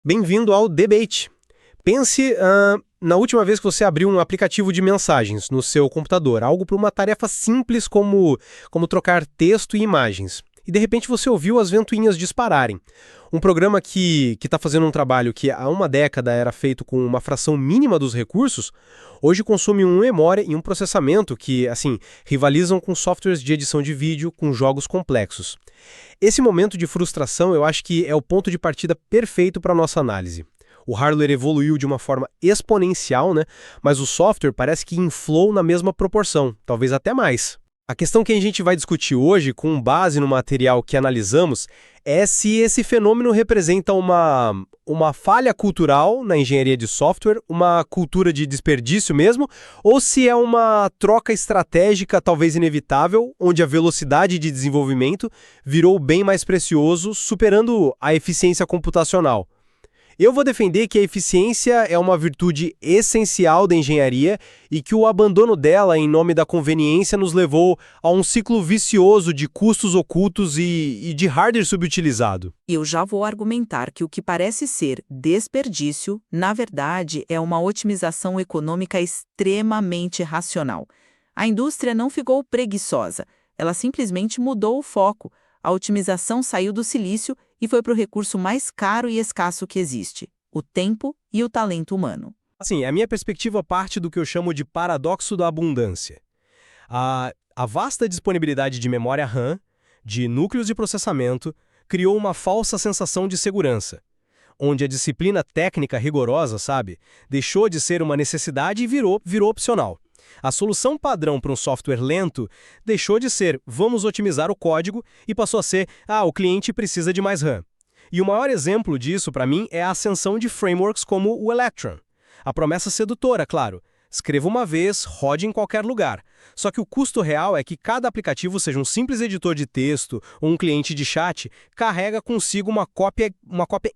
Bem-vindo ao Debate. Pense na última vez que você abriu um aplicativo de mensagens no seu computador, algo para uma tarefa simples como trocar texto e imagens. E de repente você ouviu as ventoinhas dispararem. Um programa que está fazendo um trabalho que há uma década era feito com uma fração mínima dos recursos, hoje consome uma memória e um processamento que, assim, rivalizam com softwares de edição de vídeo com jogos complexos. Esse momento de frustração eu acho que é o ponto de partida perfeito para a nossa análise. O hardware evoluiu de uma forma exponencial, né? Mas o software parece que inflou na mesma proporção, talvez até mais. A questão que a gente vai discutir hoje, com base no material que analisamos, é se esse fenômeno representa uma falha cultural na engenharia de software, uma cultura de desperdício mesmo, ou se é uma troca estratégica talvez inevitável, onde a velocidade de desenvolvimento virou bem mais precioso, superando a eficiência computacional. Eu vou defender que a eficiência é uma virtude essencial da engenharia e que o abandono dela em nome da conveniência nos levou a um ciclo vicioso de custos ocultos e de hardware subutilizado. Eu já vou argumentar que o que parece ser desperdício, na verdade, é uma otimização econômica extremamente racional. A indústria não ficou preguiçosa, ela simplesmente mudou o foco. A otimização saiu do silício e foi para o recurso mais caro e escasso que existe, o tempo e o talento humano. Assim, a minha perspectiva parte do que eu chamo de paradoxo da abundância. A vasta disponibilidade de memória RAM, de núcleos de processamento, criou uma falsa sensação de segurança, onde a disciplina técnica rigorosa, deixou de ser uma necessidade e virou opcional. A solução padrão para um software lento deixou de ser vamos otimizar o código e passou a ser o cliente precisa de mais RAM. E o maior exemplo disso, para mim, é a ascensão de frameworks como o Electron. A promessa sedutora, claro. Escreva uma vez, rode em qualquer lugar. Só que o custo real é que cada aplicativo, seja um simples editor de texto ou um cliente de chat, carrega consigo uma cópia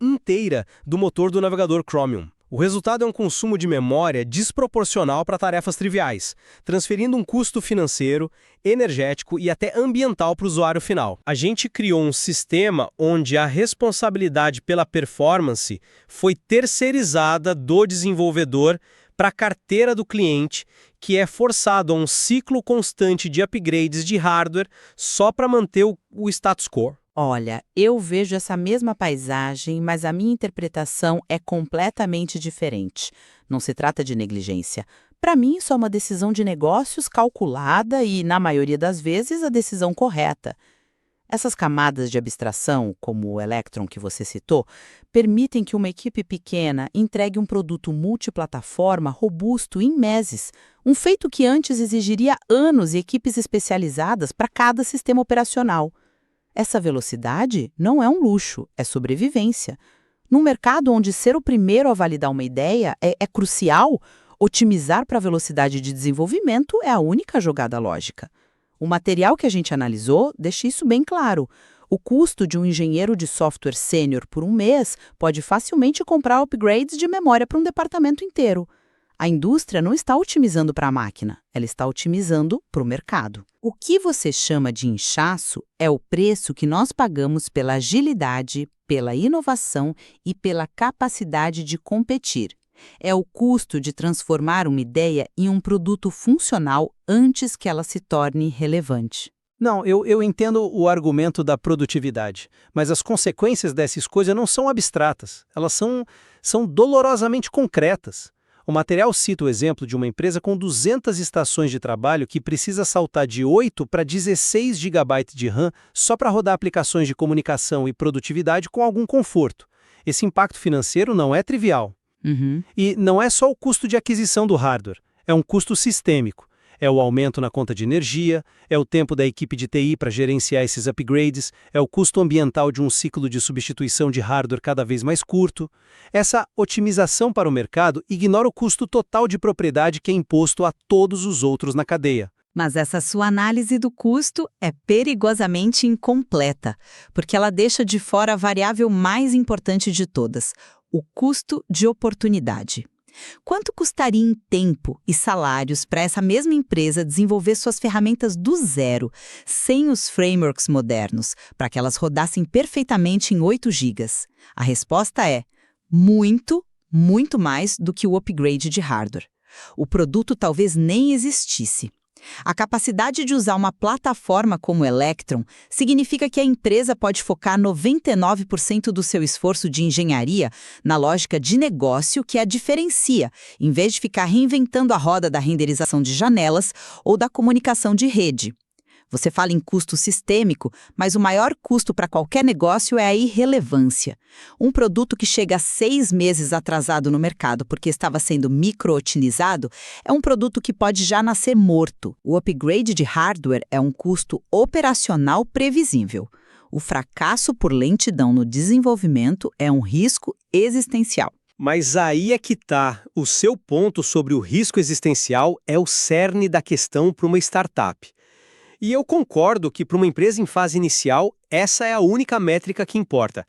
inteira do motor do navegador Chromium. O resultado é um consumo de memória desproporcional para tarefas triviais, transferindo um custo financeiro, energético e até ambiental para o usuário final. A gente criou um sistema onde a responsabilidade pela performance foi terceirizada do desenvolvedor para a carteira do cliente, que é forçado a um ciclo constante de upgrades de hardware só para manter o status quo. Olha, eu vejo essa mesma paisagem, mas a minha interpretação é completamente diferente. Não se trata de negligência. Para mim, isso é uma decisão de negócios calculada e, na maioria das vezes, a decisão correta. Essas camadas de abstração, como o Electron que você citou, permitem que uma equipe pequena entregue um produto multiplataforma robusto em meses, um feito que antes exigiria anos e equipes especializadas para cada sistema operacional. Essa velocidade não é um luxo, é sobrevivência. Num mercado onde ser o primeiro a validar uma ideia é crucial, otimizar para a velocidade de desenvolvimento é a única jogada lógica. O material que a gente analisou deixa isso bem claro. O custo de um engenheiro de software sênior por um mês pode facilmente comprar upgrades de memória para um departamento inteiro. A indústria não está otimizando para a máquina, ela está otimizando para o mercado. O que você chama de inchaço é o preço que nós pagamos pela agilidade, pela inovação e pela capacidade de competir. É o custo de transformar uma ideia em um produto funcional antes que ela se torne relevante. Não, eu entendo o argumento da produtividade, mas as consequências dessa escolha não são abstratas, elas são dolorosamente concretas. O material cita o exemplo de uma empresa com 200 estações de trabalho que precisa saltar de 8 para 16 GB de RAM só para rodar aplicações de comunicação e produtividade com algum conforto. Esse impacto financeiro não é trivial. E não é só o custo de aquisição do hardware, é um custo sistêmico. É o aumento na conta de energia, é o tempo da equipe de TI para gerenciar esses upgrades, é o custo ambiental de um ciclo de substituição de hardware cada vez mais curto. Essa otimização para o mercado ignora o custo total de propriedade que é imposto a todos os outros na cadeia. Mas essa sua análise do custo é perigosamente incompleta, porque ela deixa de fora a variável mais importante de todas, o custo de oportunidade. Quanto custaria em tempo e salários para essa mesma empresa desenvolver suas ferramentas do zero, sem os frameworks modernos, para que elas rodassem perfeitamente em 8 GB? A resposta é Muito mais do que o upgrade de hardware. O produto talvez nem existisse. A capacidade de usar uma plataforma como o Electron significa que a empresa pode focar 99% do seu esforço de engenharia na lógica de negócio que a diferencia, em vez de ficar reinventando a roda da renderização de janelas ou da comunicação de rede. Você fala em custo sistêmico, mas o maior custo para qualquer negócio é a irrelevância. Um produto que chega a 6 meses atrasado no mercado porque estava sendo micro-otimizado é um produto que pode já nascer morto. O upgrade de hardware é um custo operacional previsível. O fracasso por lentidão no desenvolvimento é um risco existencial. Mas aí é que tá. O seu ponto sobre o risco existencial é o cerne da questão para uma startup. E eu concordo que para uma empresa em fase inicial, essa é a única métrica que importa.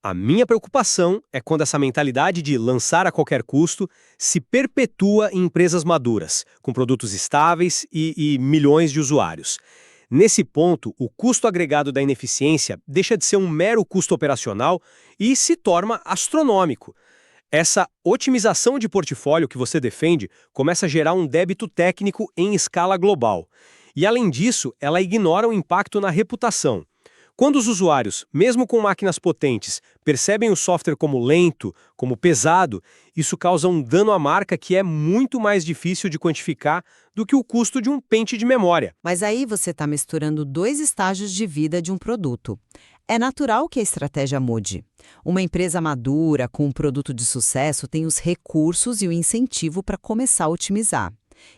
A minha preocupação é quando essa mentalidade de lançar a qualquer custo se perpetua em empresas maduras, com produtos estáveis e milhões de usuários. Nesse ponto, o custo agregado da ineficiência deixa de ser um mero custo operacional e se torna astronômico. Essa otimização de portfólio que você defende começa a gerar um débito técnico em escala global. E, além disso, ela ignora o impacto na reputação. Quando os usuários, mesmo com máquinas potentes, percebem o software como lento, como pesado, isso causa um dano à marca que é muito mais difícil de quantificar do que o custo de um pente de memória. Mas aí você está misturando 2 estágios de vida de um produto. É natural que a estratégia mude. Uma empresa madura, com um produto de sucesso, tem os recursos e o incentivo para começar a otimizar.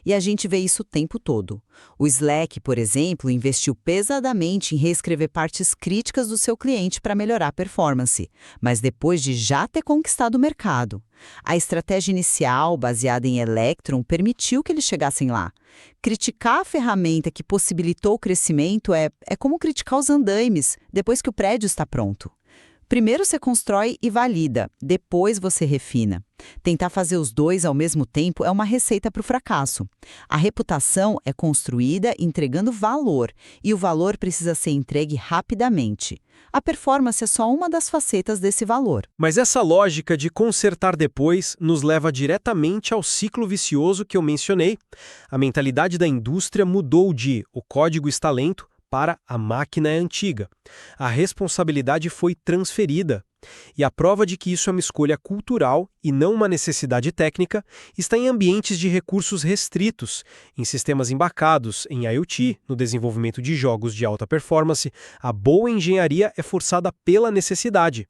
E a gente vê isso o tempo todo. O Slack, por exemplo, investiu pesadamente em reescrever partes críticas do seu cliente para melhorar a performance, mas depois de já ter conquistado o mercado. A estratégia inicial, baseada em Electron, permitiu que eles chegassem lá. Criticar a ferramenta que possibilitou o crescimento é como criticar os andaimes depois que o prédio está pronto. Primeiro você constrói e valida, depois você refina. Tentar fazer os dois ao mesmo tempo é uma receita para o fracasso. A reputação é construída entregando valor, e o valor precisa ser entregue rapidamente. A performance é só uma das facetas desse valor. Mas essa lógica de consertar depois nos leva diretamente ao ciclo vicioso que eu mencionei. A mentalidade da indústria mudou de "o código está lento" para "a máquina é antiga". A responsabilidade foi transferida. E a prova de que isso é uma escolha cultural e não uma necessidade técnica está em ambientes de recursos restritos, em sistemas embarcados, em IoT, no desenvolvimento de jogos de alta performance. A boa engenharia é forçada pela necessidade.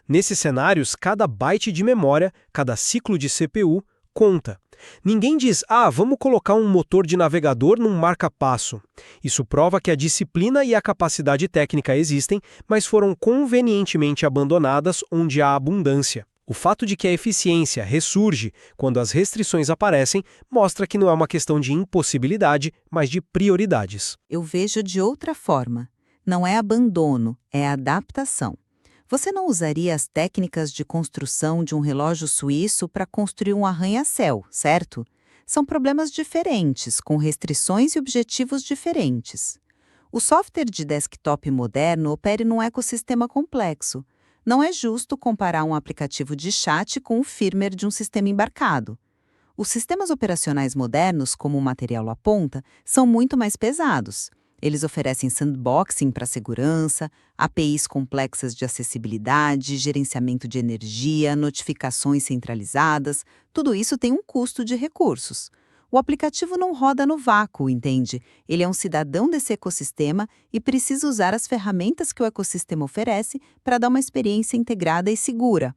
Nesses cenários, cada byte de memória, cada ciclo de CPU, conta. Ninguém diz, vamos colocar um motor de navegador num marca-passo. Isso prova que a disciplina e a capacidade técnica existem, mas foram convenientemente abandonadas onde há abundância. O fato de que a eficiência ressurge quando as restrições aparecem mostra que não é uma questão de impossibilidade, mas de prioridades. Eu vejo de outra forma. Não é abandono, é adaptação. Você não usaria as técnicas de construção de um relógio suíço para construir um arranha-céu, certo? São problemas diferentes, com restrições e objetivos diferentes. O software de desktop moderno opera num ecossistema complexo. Não é justo comparar um aplicativo de chat com o firmware de um sistema embarcado. Os sistemas operacionais modernos, como o material aponta, são muito mais pesados. Eles oferecem sandboxing para segurança, APIs complexas de acessibilidade, gerenciamento de energia, notificações centralizadas. Tudo isso tem um custo de recursos. O aplicativo não roda no vácuo, entende? Ele é um cidadão desse ecossistema e precisa usar as ferramentas que o ecossistema oferece para dar uma experiência integrada e segura.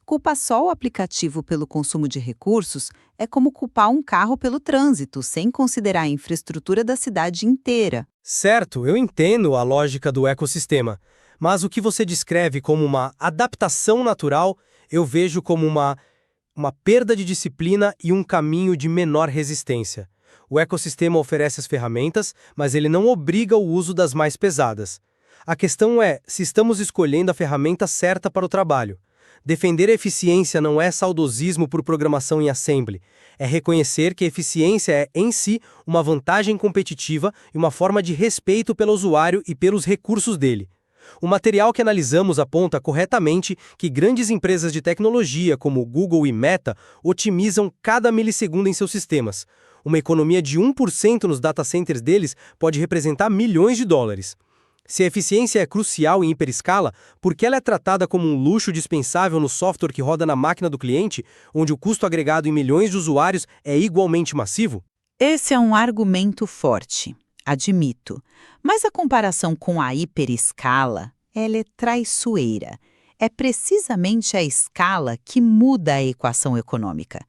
Culpar só o aplicativo pelo consumo de recursos é como culpar um carro pelo trânsito, sem considerar a infraestrutura da cidade inteira. Certo, eu entendo a lógica do ecossistema, mas o que você descreve como uma adaptação natural, eu vejo como uma perda de disciplina e um caminho de menor resistência. O ecossistema oferece as ferramentas, mas ele não obriga o uso das mais pesadas. A questão é se estamos escolhendo a ferramenta certa para o trabalho. Defender a eficiência não é saudosismo por programação em assembly. É reconhecer que a eficiência é, em si, uma vantagem competitiva e uma forma de respeito pelo usuário e pelos recursos dele. O material que analisamos aponta corretamente que grandes empresas de tecnologia, como Google e Meta, otimizam cada milissegundo em seus sistemas. Uma economia de 1% nos data centers deles pode representar milhões de dólares. Se a eficiência é crucial em hiperescala, por que ela é tratada como um luxo dispensável no software que roda na máquina do cliente, onde o custo agregado em milhões de usuários é igualmente massivo? Esse é um argumento forte, admito. Mas a comparação com a hiperescala, ela é traiçoeira. É precisamente a escala que muda a equação econômica.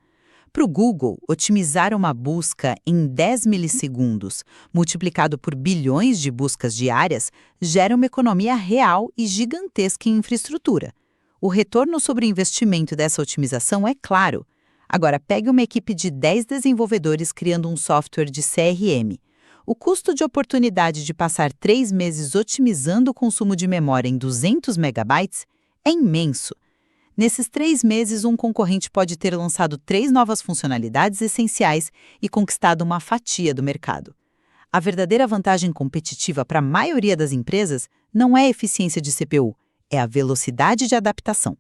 Para o Google, otimizar uma busca em 10 milissegundos, multiplicado por bilhões de buscas diárias, gera uma economia real e gigantesca em infraestrutura. O retorno sobre o investimento dessa otimização é claro. Agora, pegue uma equipe de 10 desenvolvedores criando um software de CRM. O custo de oportunidade de passar 3 meses otimizando o consumo de memória em 200 megabytes é imenso. Nesses 3 meses, um concorrente pode ter lançado 3 novas funcionalidades essenciais e conquistado uma fatia do mercado. A verdadeira vantagem competitiva para a maioria das empresas não é a eficiência de CPU, é a velocidade de adaptação.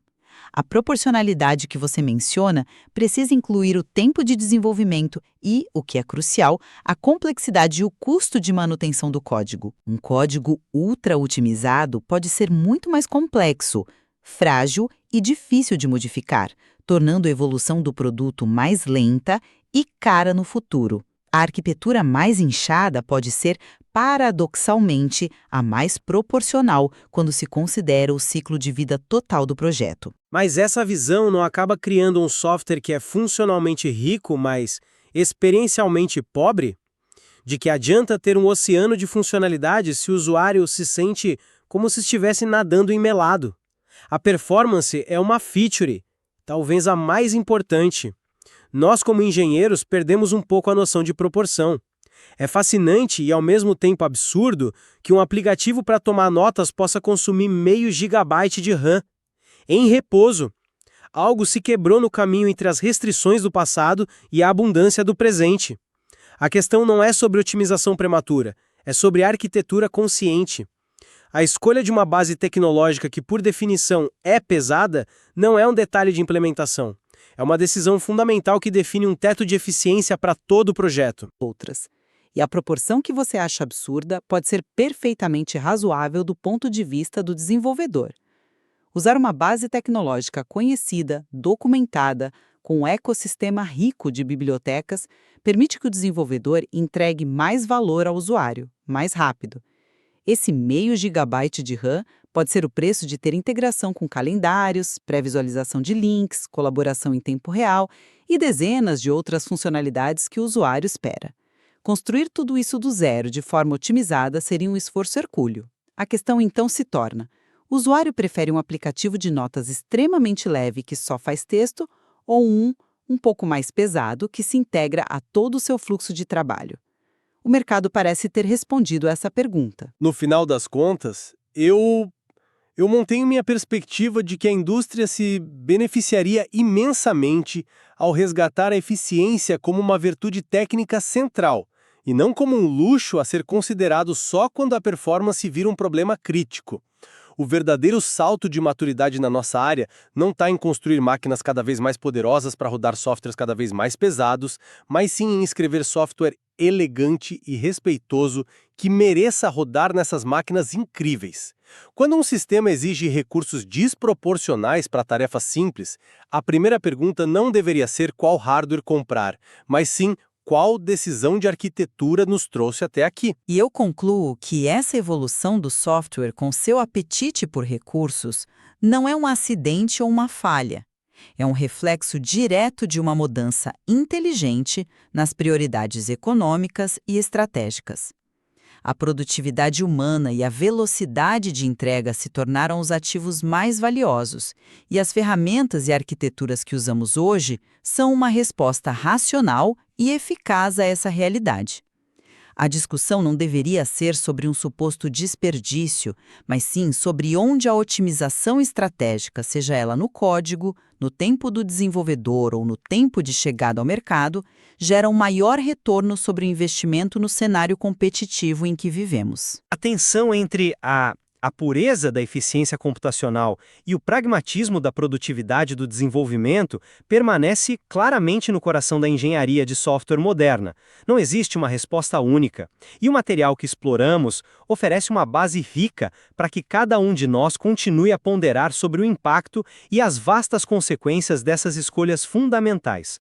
A proporcionalidade que você menciona precisa incluir o tempo de desenvolvimento e, o que é crucial, a complexidade e o custo de manutenção do código. Um código ultra-otimizado pode ser muito mais complexo, frágil e difícil de modificar, tornando a evolução do produto mais lenta e cara no futuro. A arquitetura mais inchada pode ser, paradoxalmente, a mais proporcional quando se considera o ciclo de vida total do projeto. Mas essa visão não acaba criando um software que é funcionalmente rico, mas experiencialmente pobre? De que adianta ter um oceano de funcionalidades se o usuário se sente como se estivesse nadando em melado? A performance é uma feature, talvez a mais importante. Nós, como engenheiros, perdemos um pouco a noção de proporção. É fascinante e, ao mesmo tempo, absurdo que um aplicativo para tomar notas possa consumir meio gigabyte de RAM. Em repouso. Algo se quebrou no caminho entre as restrições do passado e a abundância do presente. A questão não é sobre otimização prematura, é sobre arquitetura consciente. A escolha de uma base tecnológica que, por definição, é pesada, não é um detalhe de implementação. É uma decisão fundamental que define um teto de eficiência para todo o projeto. Outras. E a proporção que você acha absurda pode ser perfeitamente razoável do ponto de vista do desenvolvedor. Usar uma base tecnológica conhecida, documentada, com um ecossistema rico de bibliotecas, permite que o desenvolvedor entregue mais valor ao usuário, mais rápido. Esse meio gigabyte de RAM pode ser o preço de ter integração com calendários, pré-visualização de links, colaboração em tempo real e dezenas de outras funcionalidades que o usuário espera. Construir tudo isso do zero de forma otimizada seria um esforço hercúleo. A questão então se torna: o usuário prefere um aplicativo de notas extremamente leve que só faz texto ou um pouco mais pesado que se integra a todo o seu fluxo de trabalho? O mercado parece ter respondido a essa pergunta. No final das contas, eu mantenho minha perspectiva de que a indústria se beneficiaria imensamente ao resgatar a eficiência como uma virtude técnica central, e não como um luxo a ser considerado só quando a performance vira um problema crítico. O verdadeiro salto de maturidade na nossa área não está em construir máquinas cada vez mais poderosas para rodar softwares cada vez mais pesados, mas sim em escrever software elegante e respeitoso que mereça rodar nessas máquinas incríveis. Quando um sistema exige recursos desproporcionais para tarefas simples, a primeira pergunta não deveria ser qual hardware comprar, mas sim qual decisão de arquitetura nos trouxe até aqui. E eu concluo que essa evolução do software com seu apetite por recursos não é um acidente ou uma falha. É um reflexo direto de uma mudança inteligente nas prioridades econômicas e estratégicas. A produtividade humana e a velocidade de entrega se tornaram os ativos mais valiosos, e as ferramentas e arquiteturas que usamos hoje são uma resposta racional e eficaz a essa realidade. A discussão não deveria ser sobre um suposto desperdício, mas sim sobre onde a otimização estratégica, seja ela no código, no tempo do desenvolvedor ou no tempo de chegada ao mercado, gera um maior retorno sobre o investimento no cenário competitivo em que vivemos. A tensão entre a A pureza da eficiência computacional e o pragmatismo da produtividade do desenvolvimento permanece claramente no coração da engenharia de software moderna. Não existe uma resposta única. E o material que exploramos oferece uma base rica para que cada um de nós continue a ponderar sobre o impacto e as vastas consequências dessas escolhas fundamentais.